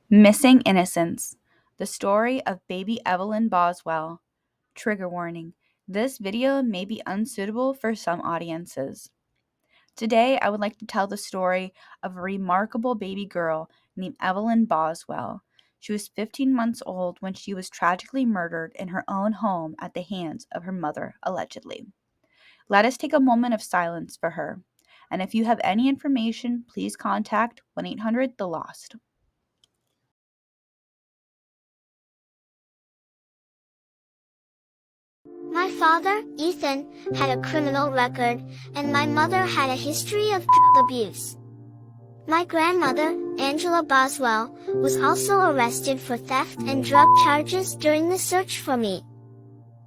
Missing Innocence, the story of baby Evelyn Boswell. Trigger warning, this video may be unsuitable for some audiences. Today, I would like to tell the story of a remarkable baby girl named Evelyn Boswell. She was 15 months old when she was tragically murdered in her own home at the hands of her mother, allegedly. Let us take a moment of silence for her. And if you have any information, please contact 1-800-THE-LOST. My father, Ethan, had a criminal record, and my mother had a history of drug abuse. My grandmother, Angela Boswell, was also arrested for theft and drug charges during the search for me.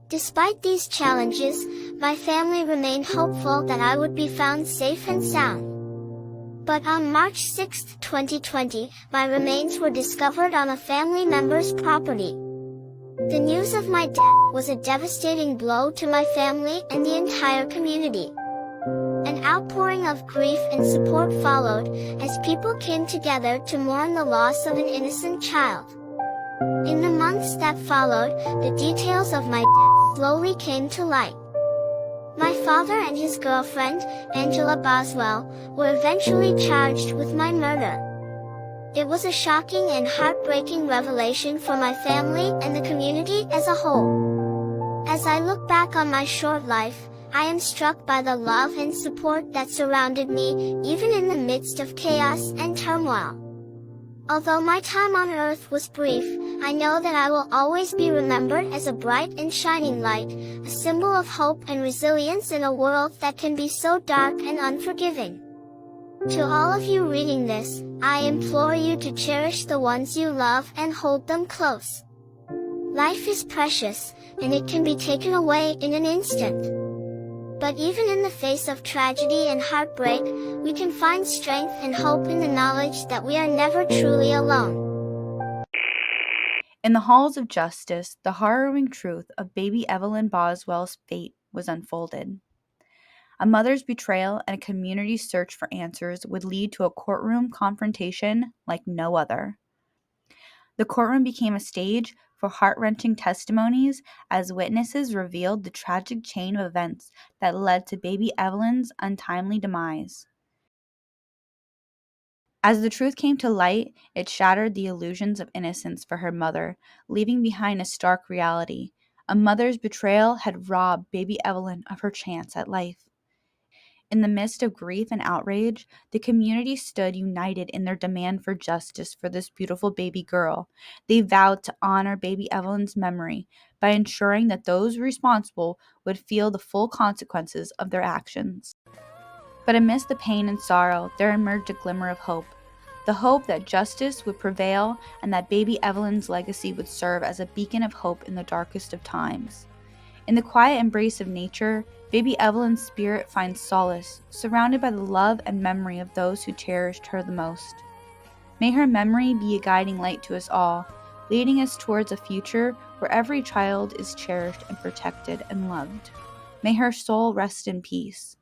Despite these challenges, my family remained hopeful that I would be found safe and sound. But on March 6, 2020, my remains were discovered on a family member's property. The news of my death was a devastating blow to my family and the entire community. An outpouring of grief and support followed, as people came together to mourn the loss of an innocent child. In the months that followed, the details of my death slowly came to light. My father and his girlfriend, Angela Boswell, were eventually charged with my murder. It was a shocking and heartbreaking revelation for my family and the community as a whole. As I look back on my short life, I am struck by the love and support that surrounded me, even in the midst of chaos and turmoil. Although my time on earth was brief, I know that I will always be remembered as a bright and shining light, a symbol of hope and resilience in a world that can be so dark and unforgiving. To all of you reading this, I implore you to cherish the ones you love and hold them close. Life is precious, and it can be taken away in an instant. But even in the face of tragedy and heartbreak, we can find strength and hope in the knowledge that we are never truly alone. In the halls of justice, the harrowing truth of baby Evelyn Boswell's fate was unfolded. A mother's betrayal and a community's search for answers would lead to a courtroom confrontation like no other. The courtroom became a stage for heart-wrenching testimonies as witnesses revealed the tragic chain of events that led to baby Evelyn's untimely demise. As the truth came to light, it shattered the illusions of innocence for her mother, leaving behind a stark reality. A mother's betrayal had robbed baby Evelyn of her chance at life. In the midst of grief and outrage, the community stood united in their demand for justice for this beautiful baby girl. They vowed to honor baby Evelyn's memory by ensuring that those responsible would feel the full consequences of their actions. But amidst the pain and sorrow, there emerged a glimmer of hope. The hope that justice would prevail and that baby Evelyn's legacy would serve as a beacon of hope in the darkest of times. In the quiet embrace of nature, baby Evelyn's spirit finds solace, surrounded by the love and memory of those who cherished her the most. May her memory be a guiding light to us all, leading us towards a future where every child is cherished and protected and loved. May her soul rest in peace.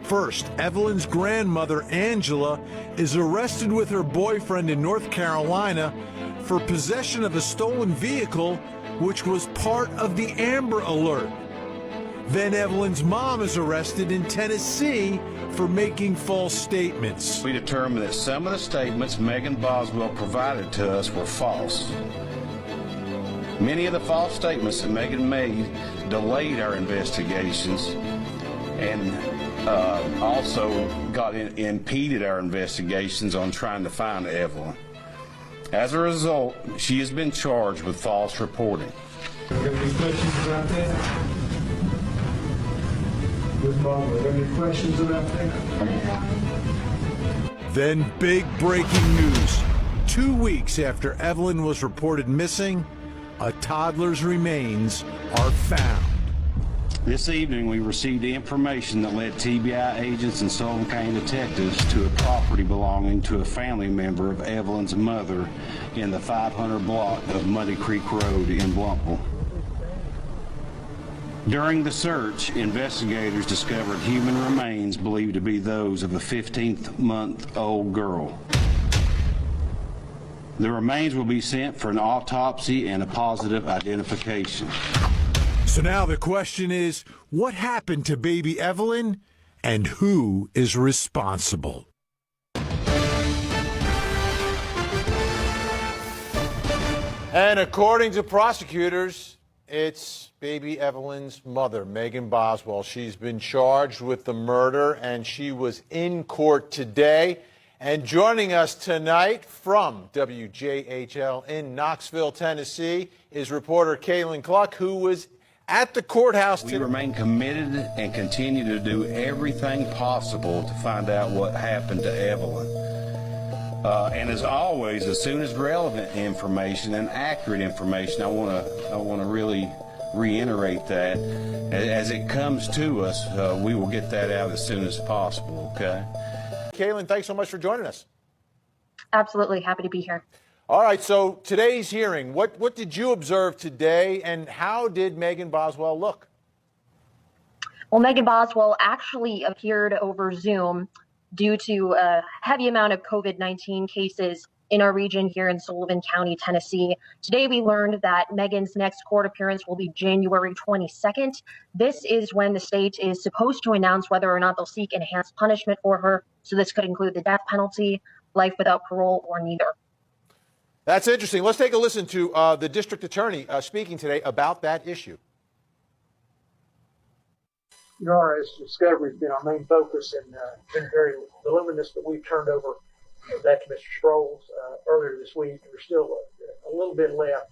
First, Evelyn's grandmother, Angela, is arrested with her boyfriend in North Carolina for possession of a stolen vehicle, which was part of the Amber Alert. Then Evelyn's mom is arrested in Tennessee for making false statements. We determined that some of the statements Megan Boswell provided to us were false. Many of the false statements that Megan made delayed our investigations and also impeded our investigations on trying to find Evelyn. As a result, she has been charged with false reporting. Got any questions about that? Ms. Boswell, got any questions about that? Then big breaking news. 2 weeks after Evelyn was reported missing, a toddler's remains are found. This evening, we received information that led TBI agents and Sullivan County detectives to a property belonging to a family member of Evelyn's mother in the 500 block of Muddy Creek Road in Blumpville. During the search, investigators discovered human remains believed to be those of a 15-month-old girl. The remains will be sent for an autopsy and a positive identification. So now the question is, what happened to baby Evelyn and who is responsible? And according to prosecutors, it's baby Evelyn's mother, Megan Boswell. She's been charged with the murder, and she was in court today. And joining us tonight from WJHL in Knoxville, Tennessee, is reporter Kaylin Cluck, who was at the courthouse today. We remain committed and continue to do everything possible to find out what happened to Evelyn. And as always, as soon as relevant information and accurate information, I want to really reiterate that as it comes to us, we will get that out as soon as possible. Okay. Kaylin, thanks so much for joining us. Absolutely. Happy to be here. All right, so today's hearing, what did you observe today, and how did Megan Boswell look? Well, Megan Boswell actually appeared over Zoom due to a heavy amount of COVID-19 cases in our region here in Sullivan County, Tennessee. Today, we learned that Megan's next court appearance will be January 22nd. This is when the state is supposed to announce whether or not they'll seek enhanced punishment for her. So this could include the death penalty, life without parole, or neither. That's interesting. Let's take a listen to the district attorney speaking today about that issue. Your Honor, as discovery has been our main focus and been very voluminous, but we've turned over that to Mr. Sproles earlier this week. There's still a little bit left,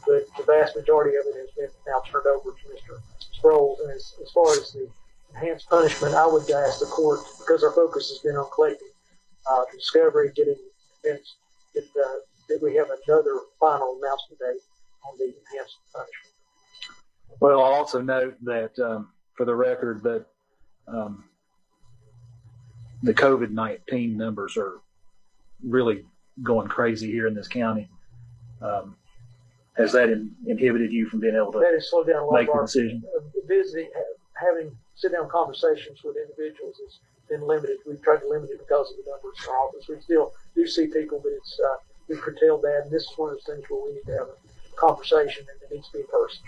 but the vast majority of it has been now turned over to Mr. Sproles. And as far as the enhanced punishment, I would ask the court, because our focus has been on collecting discovery, getting evidence, that we have another final announcement date on the enhanced punishment. Well, I'll also note that, for the record, that the COVID-19 numbers are really going crazy here in this county. Has that inhibited you from being able to that has slowed down a lot make of the our decision? Visiting, having sit-down conversations with individuals has been limited. We've tried to limit it because of the numbers in our office. We still do see people, but it's we've curtailed that, and this is one of those things where we need to have a conversation, and it needs to be in person.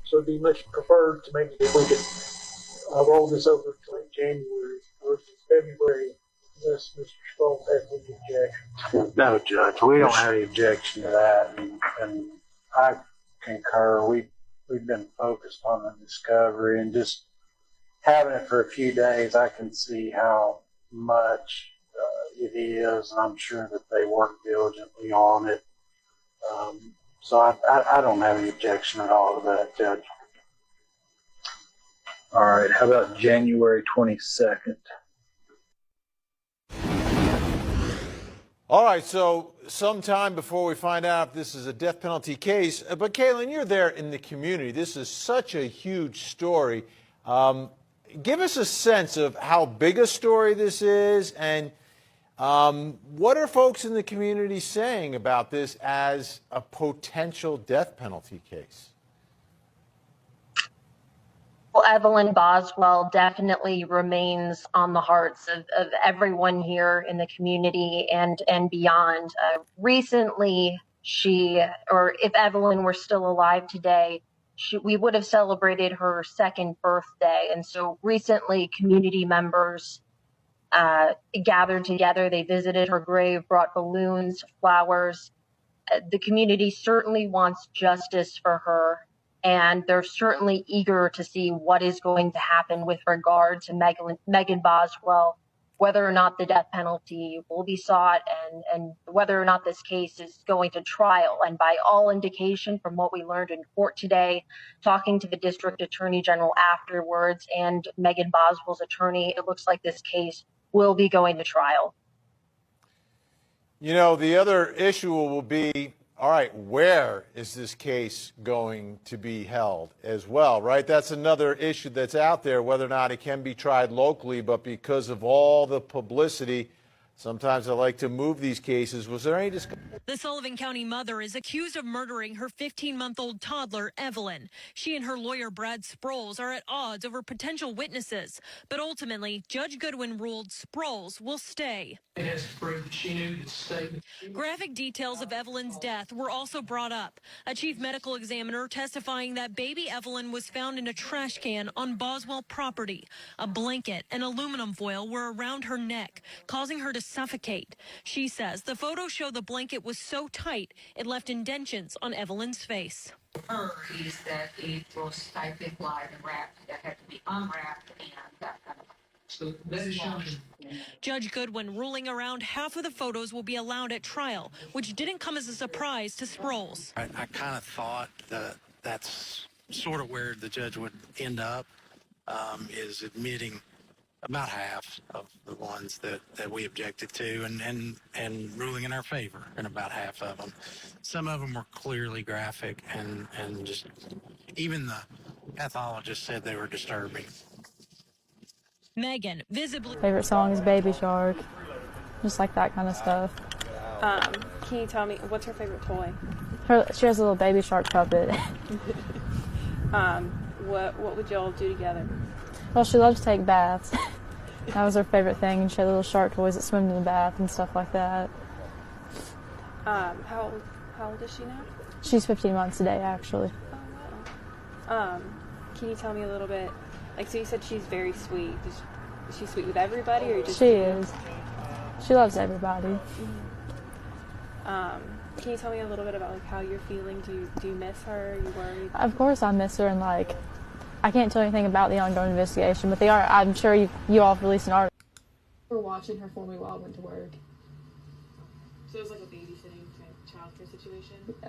So it'd be much preferred to maybe if we could roll this over to late January or February, unless Mr. Sproles has any objection. No, Judge, we don't have any objection to that, and I concur. We've been focused on the discovery, and just having it for a few days, I can see how much it is, and I'm sure that they work diligently on it. So I don't have any objection at all to that, Judge. All right. How about January 22nd? All right, so sometime before we find out if this is a death penalty case, but Kaylin, you're there in the community. This is such a huge story. Give us a sense of how big a story this is, and what are folks in the community saying about this as a potential death penalty case? Well, Evelyn Boswell definitely remains on the hearts of everyone here in the community and beyond. Recently, if Evelyn were still alive today, we would have celebrated her second birthday. And so recently, community members gathered together. They visited her grave, brought balloons, flowers. The community certainly wants justice for her, and they're certainly eager to see what is going to happen with regard to Megan Boswell, whether or not the death penalty will be sought, and whether or not this case is going to trial. And by all indication, from what we learned in court today, talking to the district attorney general afterwards and Megan Boswell's attorney, it looks like this case will be going to trial. You know, the other issue will be, all right, where is this case going to be held as well, right? That's another issue that's out there, whether or not it can be tried locally, but because of all the publicity, Sometimes I like to move these cases. Was there any discussion? The Sullivan County mother is accused of murdering her 15-month-old toddler, Evelyn. She and her lawyer, Brad Sproles, are at odds over potential witnesses. But ultimately, Judge Goodwin ruled Sproles will stay. It has to prove that she knew that the statement. Graphic details of Evelyn's death were also brought up. A chief medical examiner testifying that baby Evelyn was found in a trash can on Boswell property. A blanket and aluminum foil were around her neck, causing her to suffocate. She says the photos show the blanket was so tight it left indentions on Evelyn's face. Is that it was tightly applied and wrapped, that had to be unwrapped, and that kind of. So that is shocking. Judge Goodwin ruling around half of the photos will be allowed at trial, which didn't come as a surprise to Sproles. I kind of thought that that's sort of where the judge would end up, is admitting about half of the ones that we objected to and ruling in our favor in about half of them. Some of them were clearly graphic and just even the pathologist said they were disturbing. Megan, visibly. Favorite song is Baby Shark, just like that kind of stuff. Can you tell me, what's her favorite toy? She has a little baby shark puppet. What would y'all do together? Well, she loves to take baths. That was her favorite thing, and she had little shark toys that swim in the bath and stuff like that. How old is she now? She's 15 months today, actually. Oh, wow. Can you tell me a little bit, like, so you said she's very sweet. Is she sweet with everybody, or just... She is. She loves everybody. Mm-hmm. Can you tell me a little bit about, like, how you're feeling? Do you miss her? Are you worried? Of course I miss her, and, like, I can't tell anything about the ongoing investigation, but they are. I'm sure you all have released an article. We were watching her for me while I went to work. So it was like a babysitting type childcare situation? Yeah.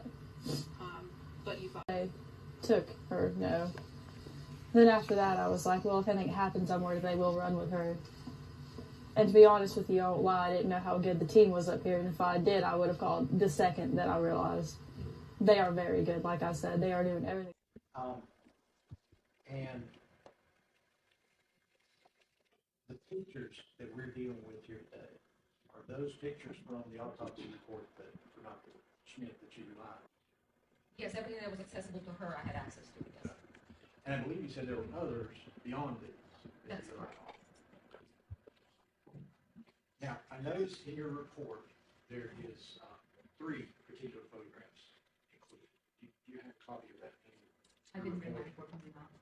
But you thought... I took her, no. Then after that, I was like, well, if anything happens, I'm worried they will run with her. And to be honest with you, I won't lie, I didn't know how good the team was up here, and if I did, I would have called the second that I realized. They are very good, like I said. They are doing everything. And the pictures that we're dealing with here today, are those pictures from the autopsy report that for Dr. Schmidt that you relied on? Yes, everything that was accessible to her, I had access to, yes. And I believe you said there were others beyond these. That's correct. Now, I noticed in your report there is 3 particular photographs included. Do you have a copy of that? I didn't bring my report from the mouth.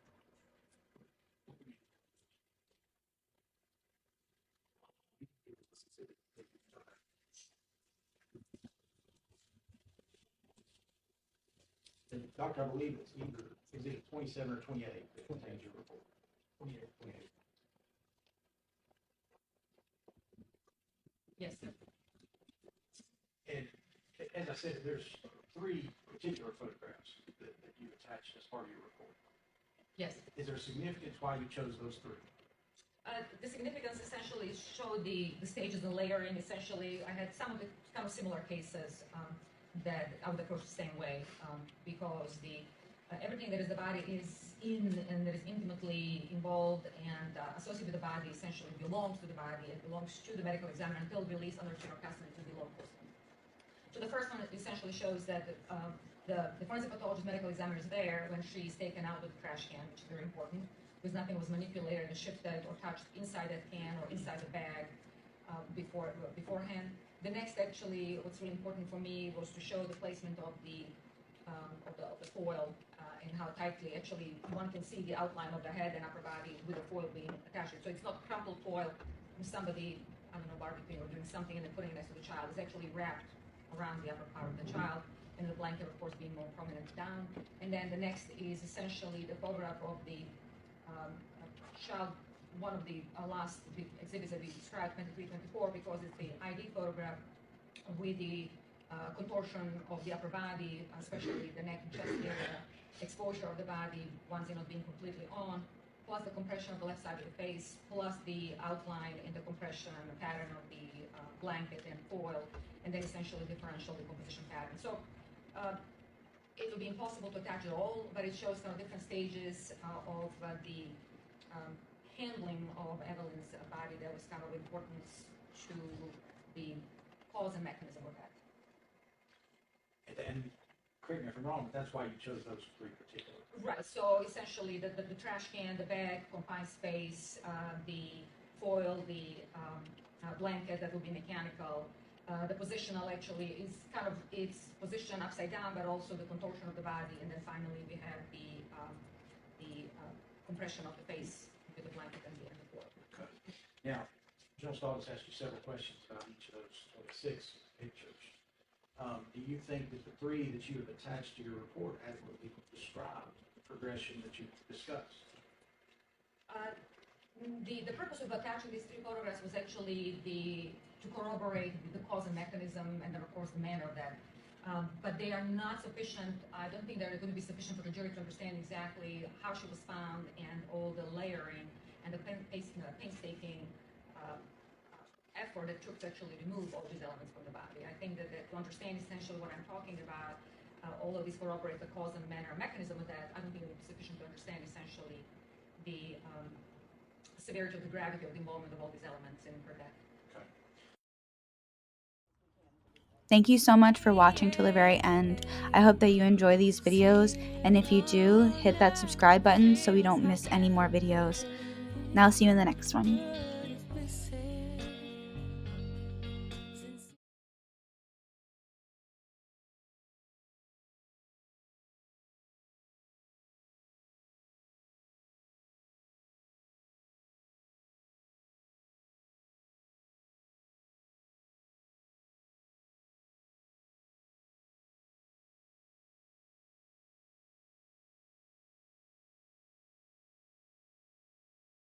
And Doctor, I believe it's either 27 or 28 that contains your report. 28. Yes, sir. And as I said, there's 3 particular photographs that you attached as part of your report. Yes. Is there significance why you chose those 3? The significance essentially showed the stages and layering. Essentially, I had some of the kind of similar cases that I would approach the same way because everything that is the body is in and that is intimately involved and associated with the body essentially belongs to the body. It belongs to the medical examiner until released under chain of custody to the law enforcement. So the first one essentially shows that the forensic pathologist medical examiner is there when she is taken out of the trash can, which is very important, because nothing was manipulated and shifted or touched inside that can or inside the bag beforehand. The next, actually, what's really important for me was to show the placement of the foil and how tightly, actually, one can see the outline of the head and upper body with the foil being attached. So it's not crumpled foil from somebody, I don't know, barbecuing or doing something and then putting it next to the child. It's actually wrapped around the upper part of the child, and the blanket, of course, being more prominent down. And then the next is essentially the photograph of the child, one of the last exhibits that we described, 23-24, because it's the ID photograph with the contortion of the upper body, especially the neck and chest area, exposure of the body, once not being completely on, plus the compression of the left side of the face, plus the outline and the compression pattern of the blanket and foil, and then essentially differential decomposition pattern. So it would be impossible to attach it all, but it shows kind of different stages of the handling of Evelyn's body that was kind of important to the cause and mechanism of that. And correct me if I'm wrong, but that's why you chose those three particular. Right, so essentially the trash can, the bag, confined space, the foil, the blanket that will be mechanical. The positional actually is kind of its position upside down, but also the contortion of the body, and then finally we have the compression of the face with the blanket and the foil. Okay. Now, Judge Douglas asked you several questions about each of those 26 pictures. Do you think that the three that you have attached to your report adequately describe the progression that you've discussed? The purpose of attaching these three photographs was actually to corroborate the cause and mechanism, and then of course the manner of that. But they are not sufficient. I don't think they're going to be sufficient for the jury to understand exactly how she was found and all the layering and the painstaking effort it took to actually remove all these elements from the body. I think that to understand essentially what I'm talking about, all of these corroborate the cause and manner mechanism of that. I don't think it would be sufficient to understand essentially the severity of the gravity of the involvement of all these elements in her death. Okay. Thank you so much for watching till the very end. I hope that you enjoy these videos, and if you do, hit that subscribe button so we don't miss any more videos. Now see you in the next one.